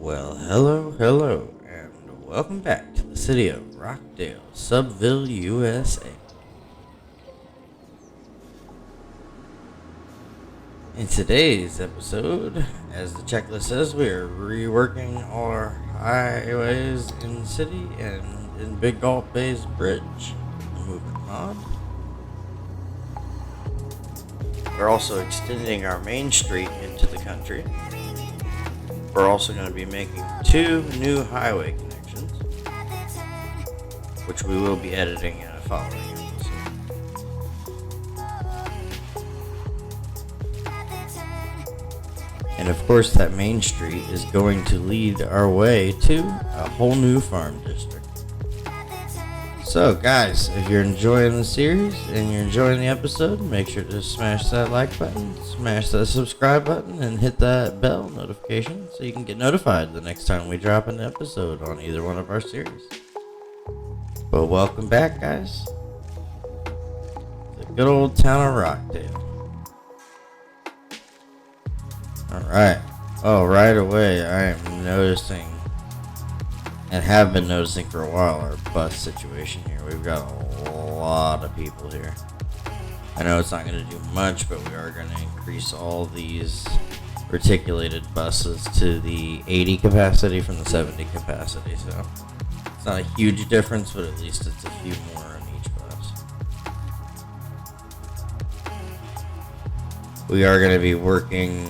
Well, hello, and welcome back to the city of Rockdale, Subville, USA. In today's episode, as the checklist says, we are reworking all our highways in the city and in Big Gulp Bay's bridge, the movement mod. We're also extending our main street into the country. We're also going to be making 2 new highway connections, which we will be editing in a following episode. And of course, that main street is going to lead our way to a whole new farm district. So guys, if you're enjoying the series and you're enjoying the episode, make sure to smash that like button, smash that subscribe button, and hit that bell notification so you can get notified the next time we drop an episode on either one of our series. But welcome back, guys, to the good old town of Rockdale. Alright, right away I am noticing, and have been noticing for a while, our bus situation here. We've got a lot of people here. I know it's not going to do much, but we are going to increase all these reticulated buses to the 80 capacity from the 70 capacity. So it's not a huge difference, but at least it's a few more on each bus. We are going to be working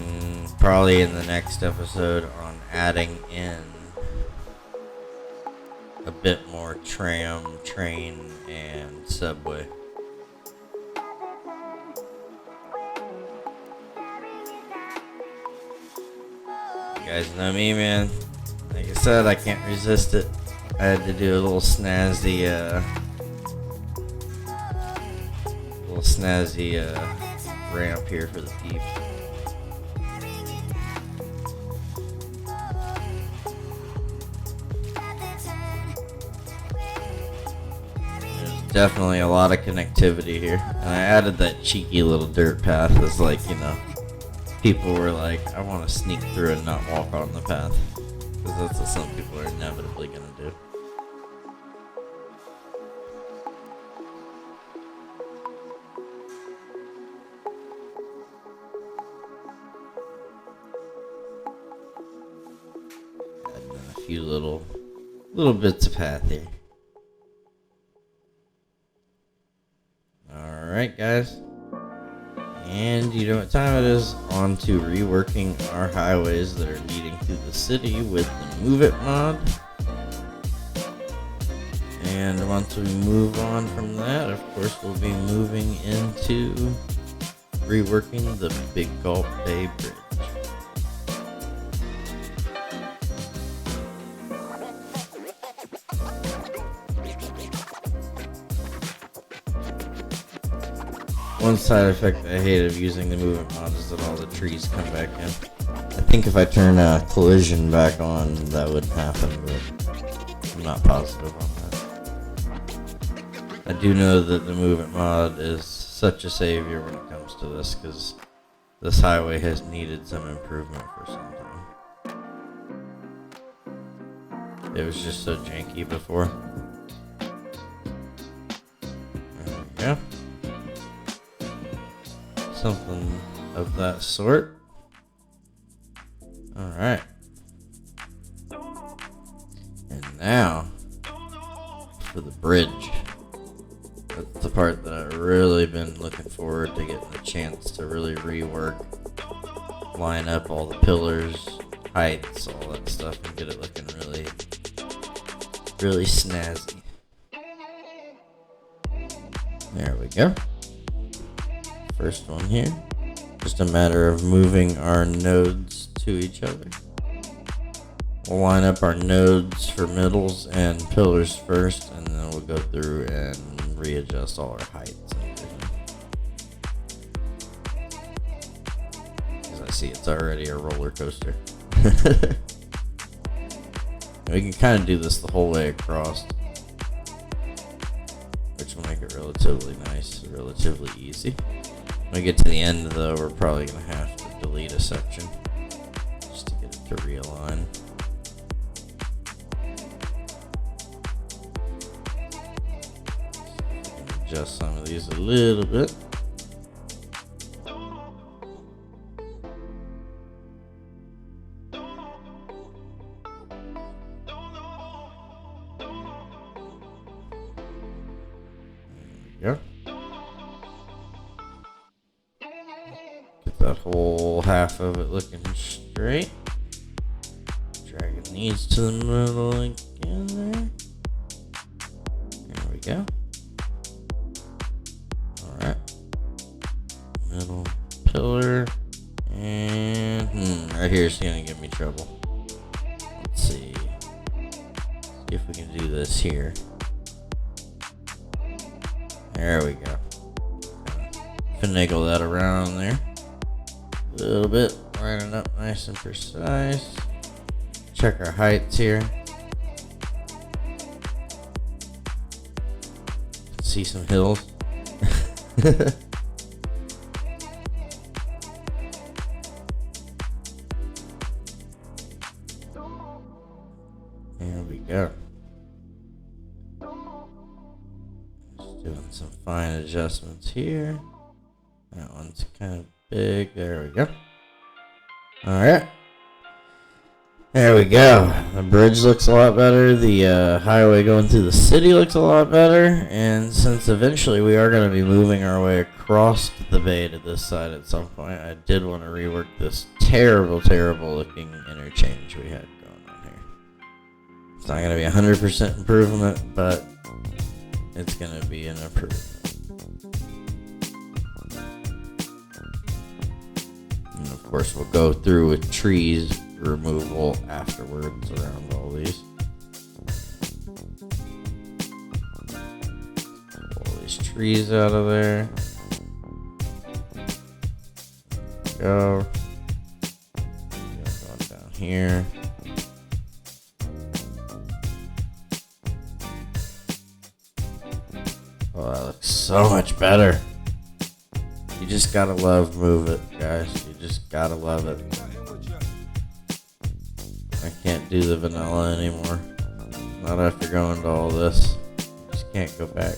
probably in the next episode on adding in a bit more tram, train, and subway. You guys know me, man. Like I said, I can't resist it. I had to do a little snazzy ramp here for the peeps. Definitely a lot of connectivity here, and I added that cheeky little dirt path as, like, you know, people were like, I want to sneak through and not walk on the path, because that's what some people are inevitably going to do. Adding in a few little bits of path here. Alright, guys, and you know what time it is. On to reworking our highways that are leading through the city with the Move It mod. And once we move on from that, of course, we'll be moving into reworking the Big Gulp Bay Bridge. One side effect I hate of using the movement mod is that all the trees come back in. I think if I turn collision back on, that would happen, but I'm not positive on that. I do know that the movement mod is such a savior when it comes to this, because this highway has needed some improvement for some time. It was just so janky before. There we go. Something of that sort. Alright. And now for the bridge. That's the part that I've really been looking forward to getting a chance to really rework. Line up all the pillars, heights, all that stuff, and get it looking really snazzy. There we go. First one here. Just a matter of moving our nodes to each other. We'll line up our nodes for middles and pillars first, and then we'll go through and readjust all our heights and everything. As I see, it's already a roller coaster. We can kind of do this the whole way across, which will make it relatively nice, relatively easy. When we get to the end, though, we're probably going to have to delete a section just to get it to realign. adjust some of these a little bit. There we go. Get that whole half of it looking straight. Dragging these to the middle again there. There we go. Alright. Middle pillar. And right here is gonna give me trouble. Let's see. See if we can do this here. There we go. Finagle that around there. A little bit. Line it up nice and precise. Check our heights here. See some hills. There we go. Just doing some fine adjustments here. That one's kind of big. There we go. Alright. There we go. The bridge looks a lot better. The highway going through the city looks a lot better. And since eventually we are going to be moving our way across the bay to this side at some point, I did want to rework this terrible, terrible looking interchange we had going on here. It's not going to be 100% improvement, but it's going to be an improvement. And of course we'll go through with trees removal afterwards around all these. Pull all these trees out of there. Go. Going down here. Oh, that looks so much better. You just gotta love Move It, guys. You just gotta love it. I can't do the vanilla anymore. Not after going to all this. Just can't go back.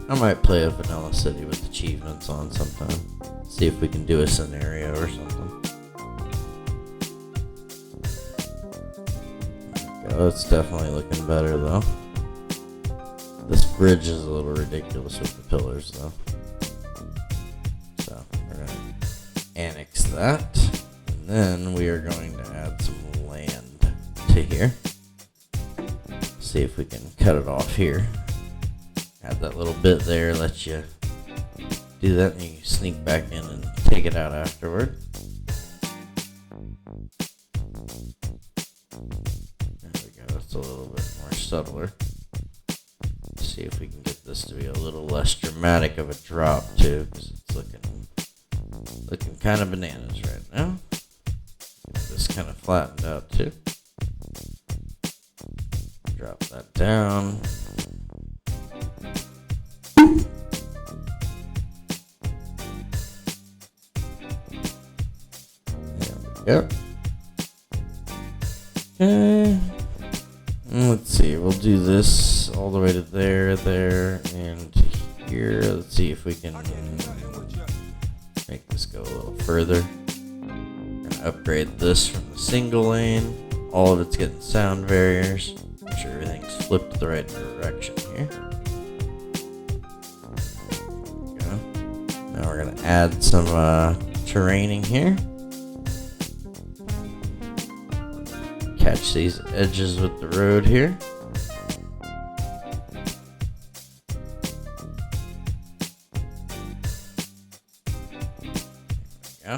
I might play a vanilla city with achievements on sometime. See if we can do a scenario or something. Oh, it's definitely looking better though. This bridge is a little ridiculous with the pillars though. So we're gonna annex that. Then we are going to add some land to here. See if we can cut it off here. Add that little bit there, let you do that, and you can sneak back in and take it out afterward. There we go, that's a little bit more subtler. See if we can get this to be a little less dramatic of a drop too, because it's looking kind of bananas right now. This kind of flattened out too. Drop that down. There we go. Okay. Let's see. We'll do this all the way to there, and here. Let's see if we can make this go a little further. Upgrade this from the single lane. All of it's getting sound barriers. Make sure everything's flipped the right direction here. There we go. Now we're gonna add some terraining here. Catch these edges with the road here. There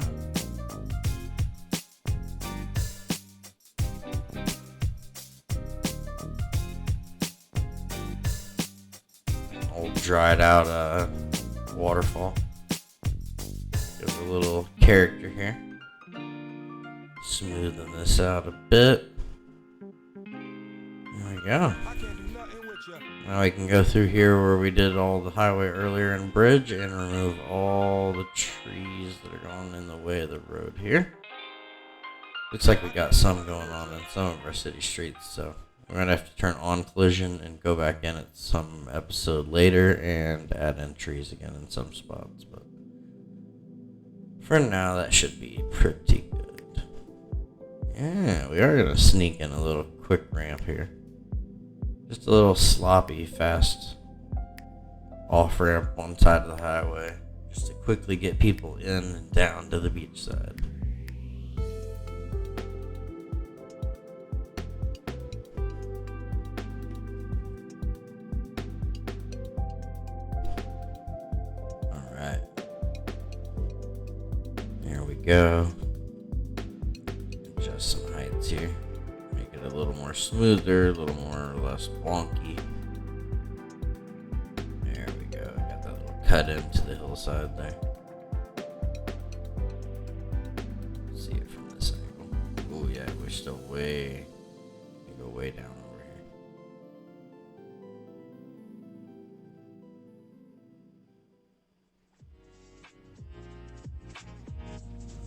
we go. Dried out waterfall. Give it a little character here. Smoothing this out a bit. There we go. Now we can go through here where we did all the highway earlier and bridge and remove all the trees that are going in the way of the road here. Looks like we got some going on in some of our city streets, so We're going to have to turn on collision and go back in at some episode later and add in trees again in some spots. But for now, that should be pretty good. Yeah, we are going to sneak in a little quick ramp here. Just a little sloppy, fast off-ramp on side of the highway. Just to quickly get people in and down to the beach side. Alright. There we go. Adjust some heights here. Make it a little more smoother, a little more or less wonky. There we go. Got that little cut into the hillside there. See it from this angle. Oh yeah, we're still way. We go way down over here.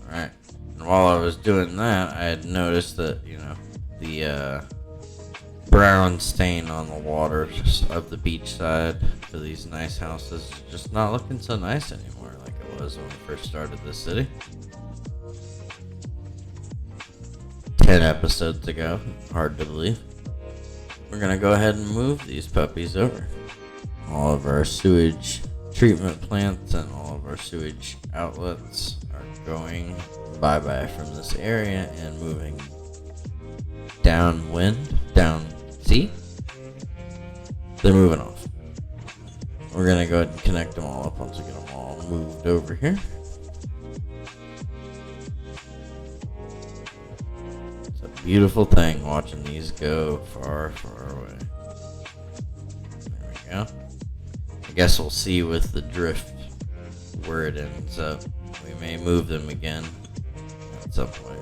All right. And while I was doing that, I had noticed that the brown stain on the water of the beach side to these nice houses is just not looking so nice anymore like it was when we first started this city. 10 episodes ago. Hard to believe. We're gonna go ahead and move these puppies over. All of our sewage treatment plants and all of our sewage outlets are going bye-bye from this area and moving downwind, down sea. They're moving off. We're gonna go ahead and connect them all up once we get them all moved over here. It's a beautiful thing watching these go far, far away. There we go. I guess we'll see with the drift where it ends up. We may move them again at some point.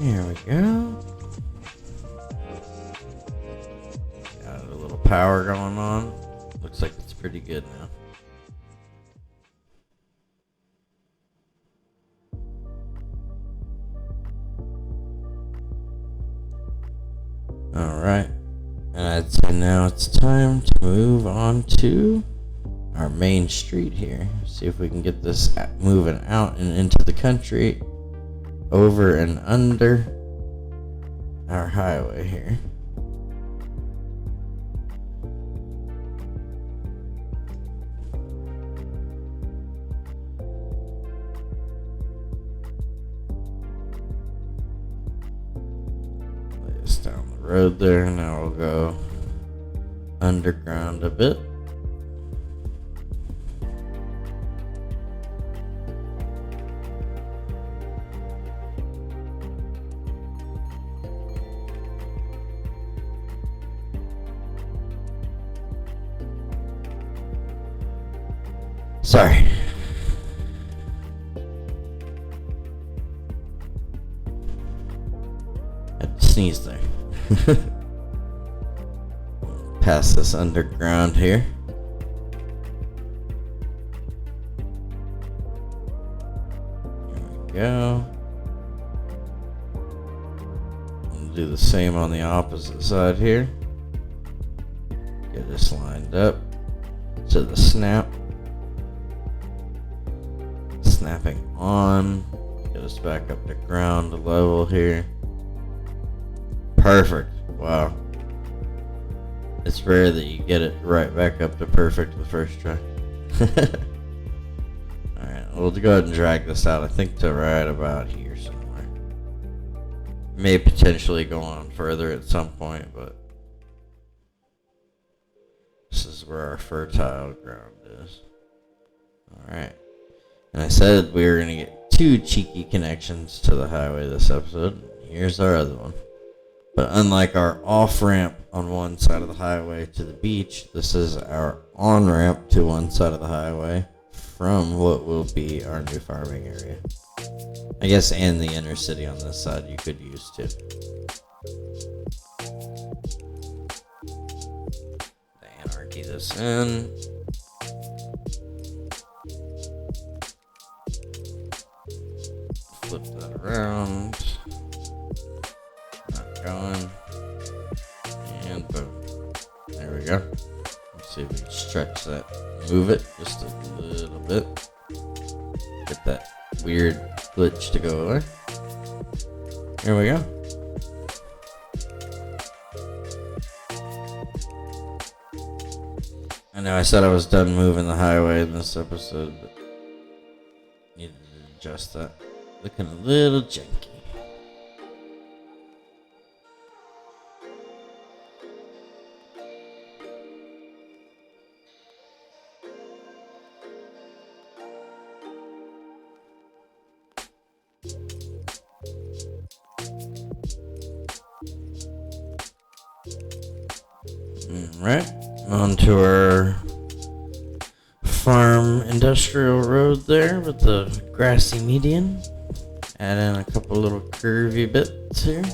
Here we go. Got a little power going on. Looks like it's pretty good now. Alright. And I'd say now it's time to move on to our main street here. See if we can get this moving out and into the country. Over and under our highway here. Lay this down the road there. Now we'll go underground a bit. Sorry. Had to sneeze there. Pass this underground here. There we go. We'll do the same on the opposite side here. Get this lined up to the snap. Snapping on. Get us back up to ground level here. Perfect. Wow. It's rare that you get it right back up to perfect the first try. Alright, we'll go ahead and drag this out, I think, to right about here somewhere. May potentially go on further at some point, but this is where our fertile ground is. Alright. And I said we were going to get 2 cheeky connections to the highway this episode. Here's our other one. But unlike our off-ramp on one side of the highway to the beach, this is our on-ramp to one side of the highway from what will be our new farming area. I guess, and the inner city on this side you could use too. The anarchy this in. Flip that around. Not going. And boom. There we go. Let's see if we can stretch that. Move it just a little bit. Get that weird glitch to go away. Here we go. I know I said I was done moving the highway in this episode, but needed to adjust that. Looking a little janky. Alright, on to our farm industrial road there with the grassy median. Add in a couple little curvy bits here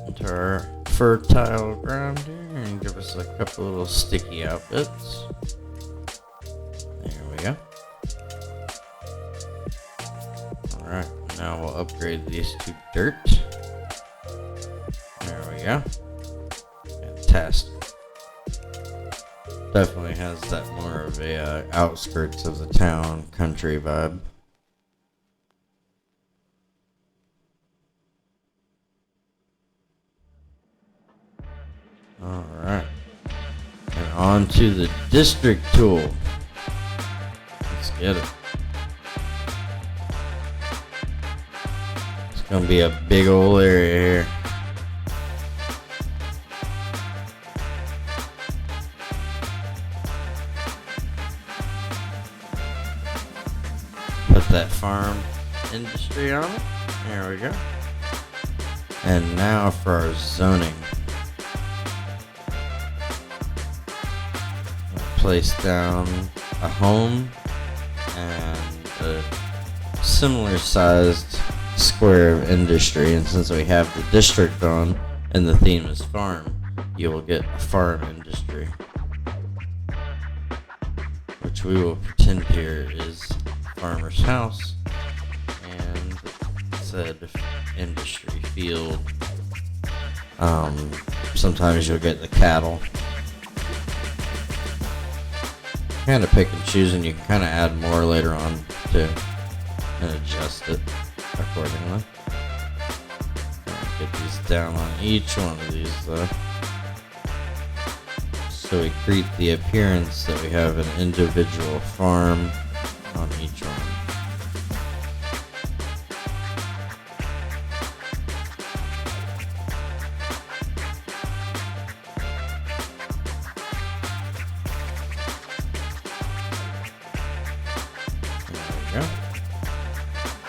into our fertile ground here and give us a couple little sticky out bits. There we go. Alright, now we'll upgrade these to dirt. There we go. Fantastic. Definitely has that more of a outskirts of the town country vibe. Alright. And on to the district tool. Let's get it. It's gonna be a big old area here. Put that farm industry on it. There we go. And now for our zoning. Place down a home and a similar sized square of industry, and since we have the district on and the theme is farm, you will get a farm industry, which we will pretend here is farmer's house, and said industry field. Sometimes you'll get the cattle. Kind of pick and choose, and you can kind of add more later on too, and adjust it accordingly. Get these down on each one of these though, so we create the appearance that we have an individual farm on each one.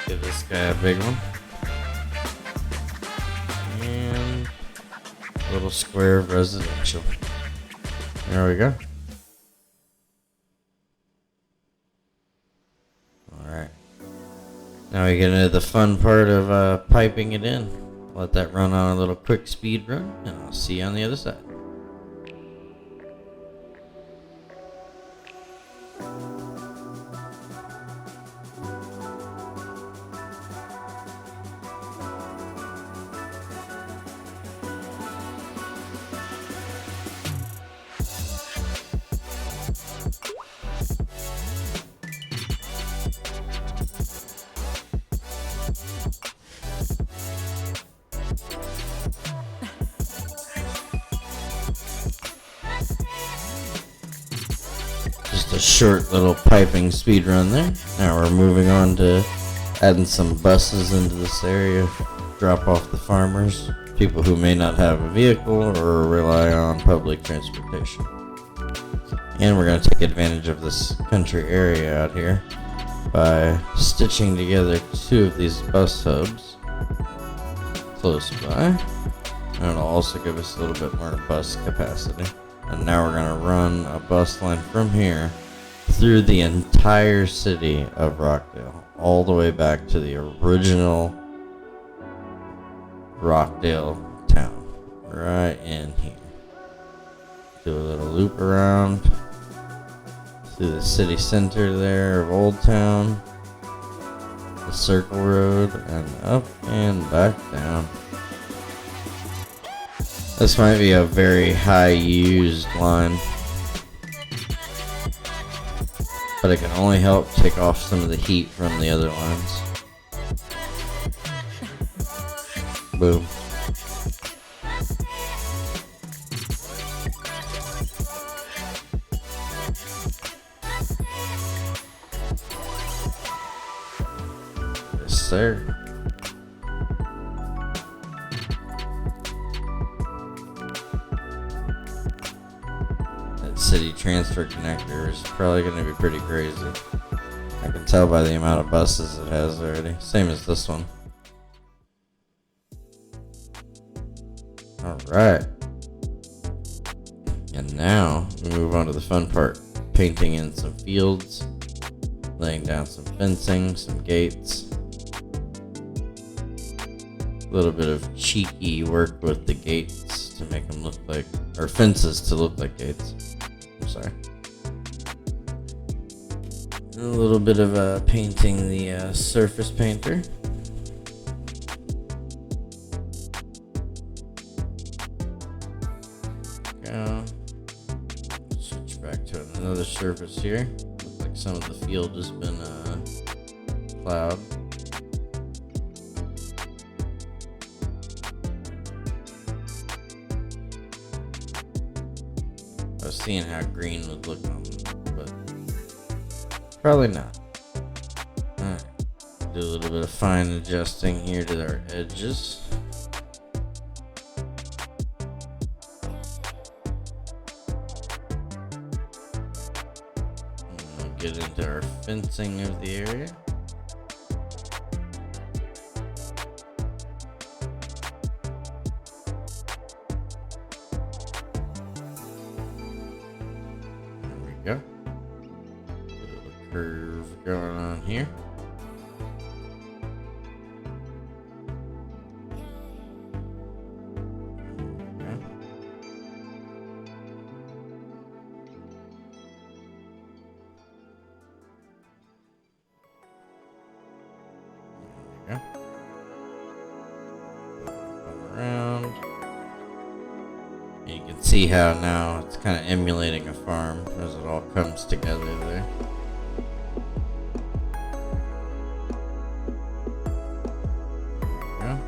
Give this guy a big one. And a little square of residential. There we go. Alright. Now we get into the fun part of piping it in. Let that run on a little quick speed run, and I'll see you on the other side. Just a short little piping speed run there. Now we're moving on to adding some buses into this area. Drop off the farmers, people who may not have a vehicle or rely on public transportation. And we're going to take advantage of this country area out here by stitching together two of these bus hubs close by. And it'll also give us a little bit more bus capacity. And now we're going to run a bus line from here through the entire city of Rockdale, all the way back to the original Rockdale town. Right in here. Do a little loop around through the city center there of Old Town, the Circle Road, and up and back down. This might be a very high used line, but it can only help take off some of the heat from the other lines. Boom. Yes, sir. That city transfer connector is probably going to be pretty crazy. I can tell by the amount of buses it has already. Same as this one. Alright. And now we move on to the fun part. Painting in some fields, laying down some fencing, some gates. A little bit of cheeky work with the gates to make them look like, or fences to look like gates. I'm sorry. A little bit of painting the surface painter. Switch back to another surface here. Looks like some of the field has been plowed. I was seeing how green would look on them, but probably not. Alright, do a little bit of fine adjusting here to our edges. Get into our fencing of the area. There we go. Get a little curve going on here. Around. You can see how now it's kind of emulating a farm as it all comes together there. There we go.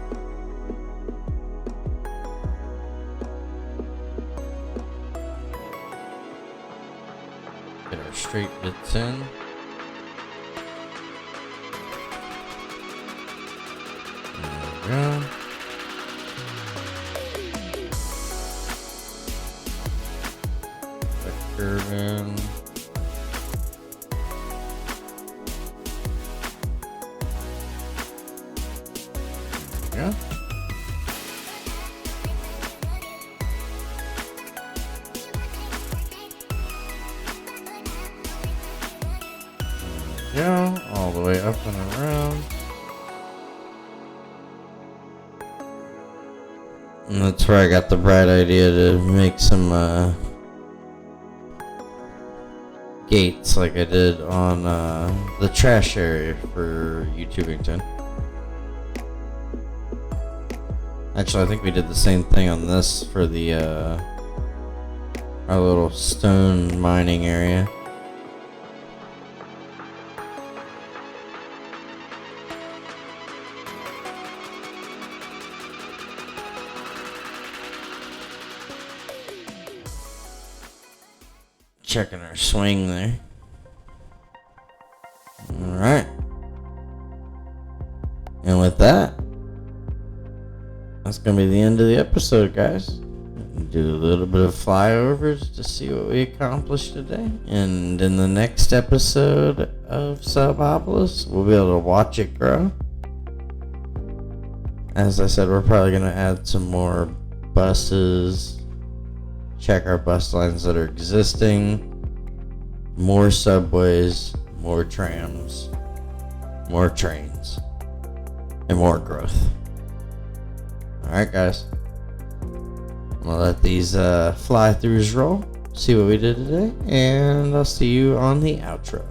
Get our straight bits in. There we go. Curve in. Yeah. Yeah, all the way up and around. And that's where I got the bright idea to make some gates like I did on the trash area for YouTubington. Actually, I think we did the same thing on this for the our little stone mining area. Checking our swing there. Alright. And with that, that's going to be the end of the episode, guys. Do a little bit of flyovers to see what we accomplished today. And in the next episode of Opolis, we'll be able to watch it grow. As I said, we're probably going to add some more buses. Check our bus lines that are existing. More subways, more trams, more trains, and more growth. Alright, guys. I'm gonna let these fly-throughs roll, see what we did today, and I'll see you on the outro.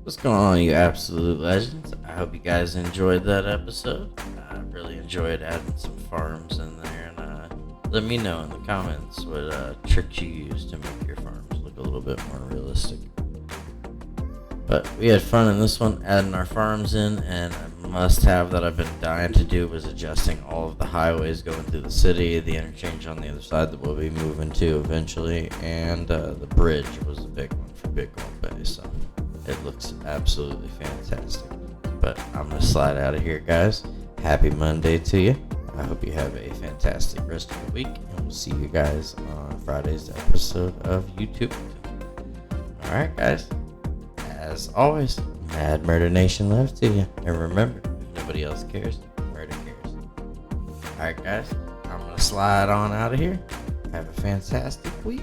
What's going on, you absolute legends? I hope you guys enjoyed that episode. I really enjoyed adding some farms in there, and let me know in the comments what tricks you use to make your farms look a little bit more realistic. But we had fun in this one, adding our farms in, and a must-have that I've been dying to do was adjusting all of the highways going through the city, the interchange on the other side that we'll be moving to eventually, and the bridge was a big one for Bitcoin Bay, so it looks absolutely fantastic. But I'm going to slide out of here, guys. Happy Monday to you. I hope you have a fantastic rest of the week, and we'll see you guys on Friday's episode of YouTube. Alright, guys. As always, Mad Murder Nation love to you. And remember, if nobody else cares, murder cares. Alright, guys. I'm going to slide on out of here. Have a fantastic week.